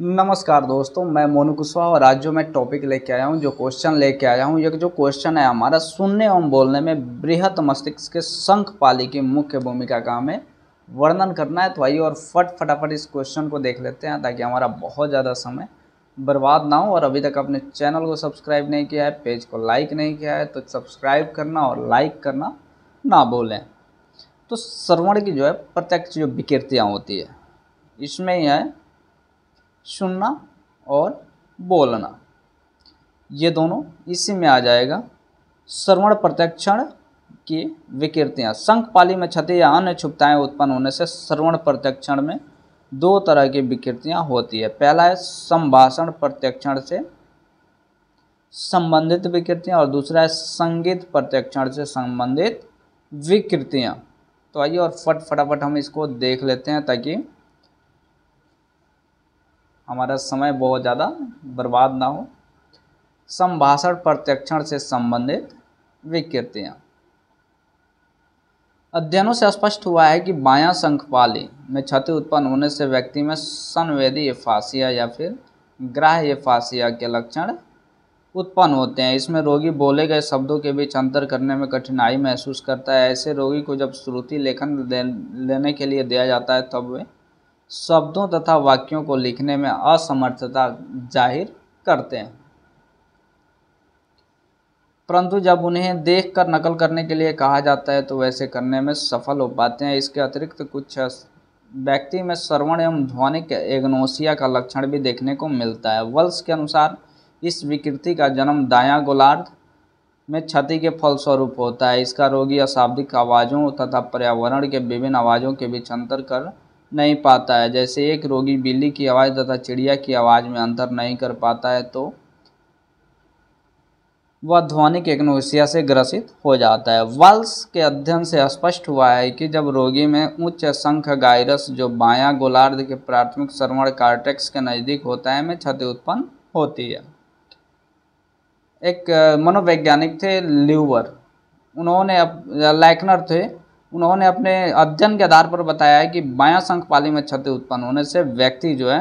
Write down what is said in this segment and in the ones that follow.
नमस्कार दोस्तों, मैं मोनू कुशवाहा और आज जो मैं टॉपिक लेके आया हूँ, जो क्वेश्चन लेके आया हूँ, ये जो क्वेश्चन है हमारा सुनने एवं बोलने में बृहत मस्तिष्क के शंखपाली की मुख्य भूमिका का हमें वर्णन करना है। तो आइए और फटाफट इस क्वेश्चन को देख लेते हैं ताकि हमारा बहुत ज़्यादा समय बर्बाद ना हो। और अभी तक अपने चैनल को सब्सक्राइब नहीं किया है, पेज को लाइक नहीं किया है, तो सब्सक्राइब करना और लाइक करना ना भूलें। तो श्रवण की जो है प्रत्यक्ष जो विकृतियाँ होती है, इसमें यह है सुनना और बोलना, ये दोनों इसी में आ जाएगा। श्रवण प्रत्यक्षण की विकृतियाँ, शंखपाली में क्षति या अन्य क्षुब्धताएं उत्पन्न होने से श्रवण प्रत्यक्षण में दो तरह की विकृतियाँ होती है। पहला है संभाषण प्रत्यक्षण से संबंधित विकृतियाँ और दूसरा है संगीत प्रत्यक्षण से संबंधित विकृतियाँ। तो आइए और फटाफट हम इसको देख लेते हैं ताकि हमारा समय बहुत ज़्यादा बर्बाद ना हो। संभाषण प्रत्यक्षण से संबंधित विकृतियाँ, अध्ययनों से स्पष्ट हुआ है कि बायां शंखपाली में क्षति उत्पन्न होने से व्यक्ति में संवेदी एफासिया या फिर ग्राह्य एफासिया के लक्षण उत्पन्न होते हैं। इसमें रोगी बोले गए शब्दों के बीच अंतर करने में कठिनाई महसूस करता है। ऐसे रोगी को जब श्रुति लेखन लेने के लिए दिया जाता है तब वे शब्दों तथा वाक्यों को लिखने में असमर्थता जाहिर करते हैं, परंतु जब उन्हें देखकर नकल करने के लिए कहा जाता है तो वैसे करने में सफल हो पाते हैं। इसके अतिरिक्त कुछ व्यक्ति में श्रवण एवं ध्वनिक एग्नोसिया का लक्षण भी देखने को मिलता है। वल्स के अनुसार इस विकृति का जन्म दायां गोलार्ध में क्षति के फलस्वरूप होता है। इसका रोगी अशाब्दिक आवाज़ों तथा पर्यावरण के विभिन्न आवाज़ों के बीच अंतर कर नहीं पाता है। जैसे एक रोगी बिल्ली की आवाज़ तथा चिड़िया की आवाज़ में अंतर नहीं कर पाता है तो वह ध्वनिक एग्नोसिया से ग्रसित हो जाता है। वल्स के अध्ययन से स्पष्ट हुआ है कि जब रोगी में उच्च शंख गाइरस जो बायां गोलार्ध के प्राथमिक श्रवण कॉर्टेक्स के नज़दीक होता है में क्षति उत्पन्न होती है। एक मनोवैज्ञानिक थे ल्यूवर, लैकनर थे, उन्होंने अपने अध्ययन के आधार पर बताया है कि बायां शंखपाली में क्षति उत्पन्न होने से व्यक्ति जो है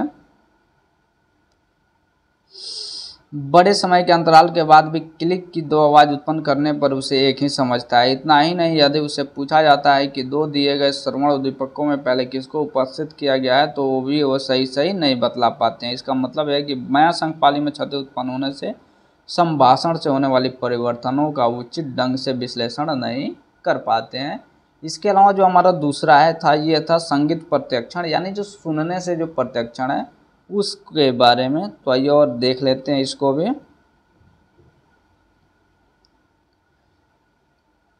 बड़े समय के अंतराल के बाद भी क्लिक की दो आवाज़ उत्पन्न करने पर उसे एक ही समझता है। इतना ही नहीं, यदि उसे पूछा जाता है कि दो दिए गए श्रवण उद्दीपकों में पहले किसको उपस्थित किया गया है तो वो सही नहीं बतला पाते हैं। इसका मतलब है कि बायां शंखपाली में क्षति उत्पन्न होने से संभाषण से होने वाली परिवर्तनों का उचित ढंग से विश्लेषण नहीं कर पाते हैं। इसके अलावा जो हमारा दूसरा ये था संगीत प्रत्यक्षण, यानी जो सुनने से जो प्रत्यक्षण है उसके बारे में। तो आइए और देख लेते हैं इसको भी।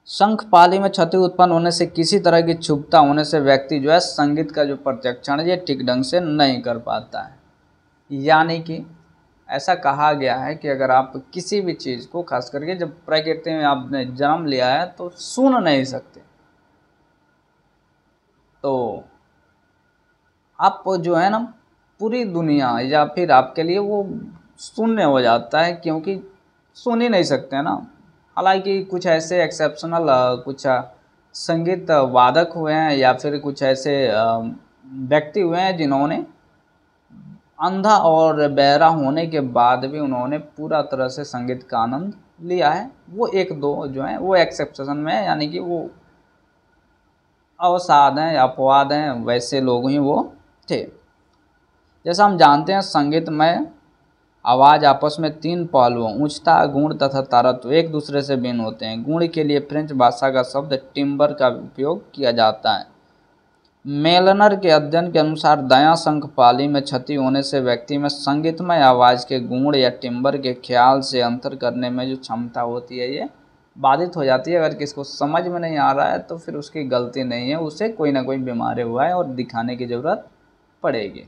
शंखपाली में क्षति उत्पन्न होने से किसी तरह की क्षुब्धता होने से व्यक्ति जो है संगीत का जो प्रत्यक्षण ये ठीक ढंग से नहीं कर पाता है। यानी कि ऐसा कहा गया है कि अगर आप किसी भी चीज़ को, खास करके जब प्रकृति में आपने जन्म लिया है तो सुन नहीं सकते, तो आप जो है ना पूरी दुनिया या फिर आपके लिए वो शून्य हो जाता है, क्योंकि सुन ही नहीं सकते ना। हालांकि कुछ ऐसे एक्सेप्शनल कुछ संगीत वादक हुए हैं या फिर कुछ ऐसे व्यक्ति हुए हैं जिन्होंने अंधा और बहरा होने के बाद भी उन्होंने पूरा तरह से संगीत का आनंद लिया है। वो एक दो जो हैं वो एक्सेप्शन में है, यानी कि वो अवसाद हैं या अपवाद हैं, वैसे लोग ही वो थे। जैसा हम जानते हैं संगीत में आवाज़ आपस में तीन पहलुओं उच्चता, गुण तथा तारत्व एक दूसरे से भिन्न होते हैं। गुण के लिए फ्रेंच भाषा का शब्द टिम्बर का उपयोग किया जाता है। मेलनर के अध्ययन के अनुसार दायां शंखपाली में क्षति होने से व्यक्ति में संगीतमय आवाज़ के गुण या टिम्बर के ख्याल से अंतर करने में जो क्षमता होती है ये बाधित हो जाती है। अगर किसको समझ में नहीं आ रहा है तो फिर उसकी गलती नहीं है, उसे कोई ना कोई बीमारी हुआ है और दिखाने की ज़रूरत पड़ेगी।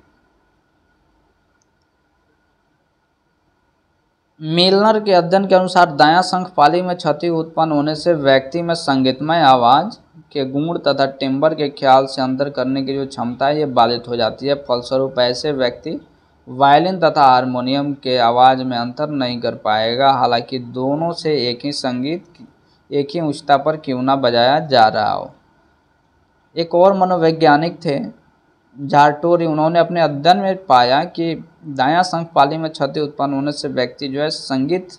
मिलनर के अध्ययन के अनुसार दायां शंखपाली में क्षति उत्पन्न होने से व्यक्ति में संगीतमय आवाज़ के गुण तथा टिम्बर के ख्याल से अंतर करने की जो क्षमता है ये बाधित हो जाती है। फलस्वरूप ऐसे व्यक्ति वायलिन तथा हारमोनियम के आवाज़ में अंतर नहीं कर पाएगा, हालांकि दोनों से एक ही संगीत एक ही उच्चता पर क्यों ना बजाया जा रहा हो। एक और मनोवैज्ञानिक थे झारटोरी, उन्होंने अपने अध्ययन में पाया कि दायां संघपाली में क्षति उत्पन्न होने से व्यक्ति जो है संगीत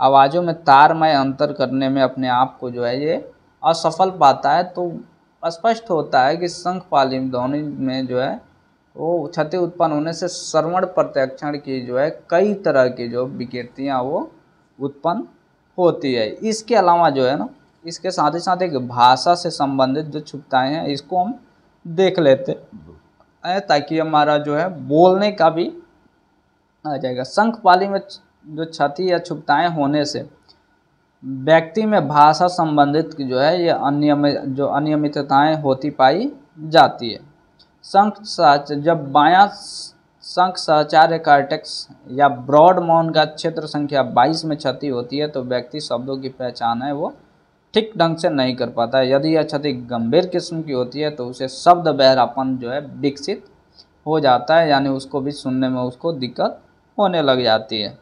आवाज़ों में तारमय अंतर करने में अपने आप को जो है ये असफल पाता है। तो स्पष्ट होता है कि संघपाली ध्वनि में जो है वो क्षति उत्पन्न होने से श्रवण प्रत्याक्षण की जो है कई तरह की जो विकृतियाँ वो उत्पन्न होती है। इसके अलावा जो है ना, इसके साथ ही साथ एक भाषा से संबंधित जो क्षुब्धताएँ हैं इसको हम देख लेते हैं ताकि हमारा जो है बोलने का भी आ जाएगा। संघपाली में जो क्षति या क्षुब्धताएँ होने से व्यक्ति में भाषा संबंधित जो है ये अनियमितताएँ होती पाई जाती है। जब बायां शंख सहचार्य कार्टेक्स या ब्रॉड माउथ का क्षेत्र संख्या 22 में क्षति होती है तो व्यक्ति शब्दों की पहचान है वो ठीक ढंग से नहीं कर पाता है। यदि यह क्षति गंभीर किस्म की होती है तो उसे शब्द बहरापन जो है विकसित हो जाता है, यानी उसको भी सुनने में उसको दिक्कत होने लग जाती है।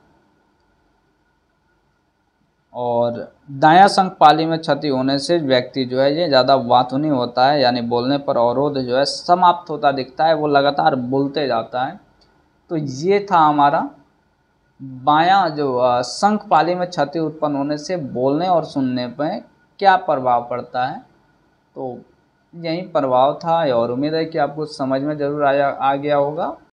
और दायां संघपाली में क्षति होने से व्यक्ति जो है ये ज़्यादा वातुनी होता है, यानी बोलने पर अवरोध जो है समाप्त होता दिखता है, वो लगातार बोलते जाता है। तो ये था हमारा बायां जो संघपाली में क्षति उत्पन्न होने से बोलने और सुनने पर क्या प्रभाव पड़ता है। तो यही प्रभाव था और उम्मीद है कि आपको समझ में ज़रूर आ गया होगा।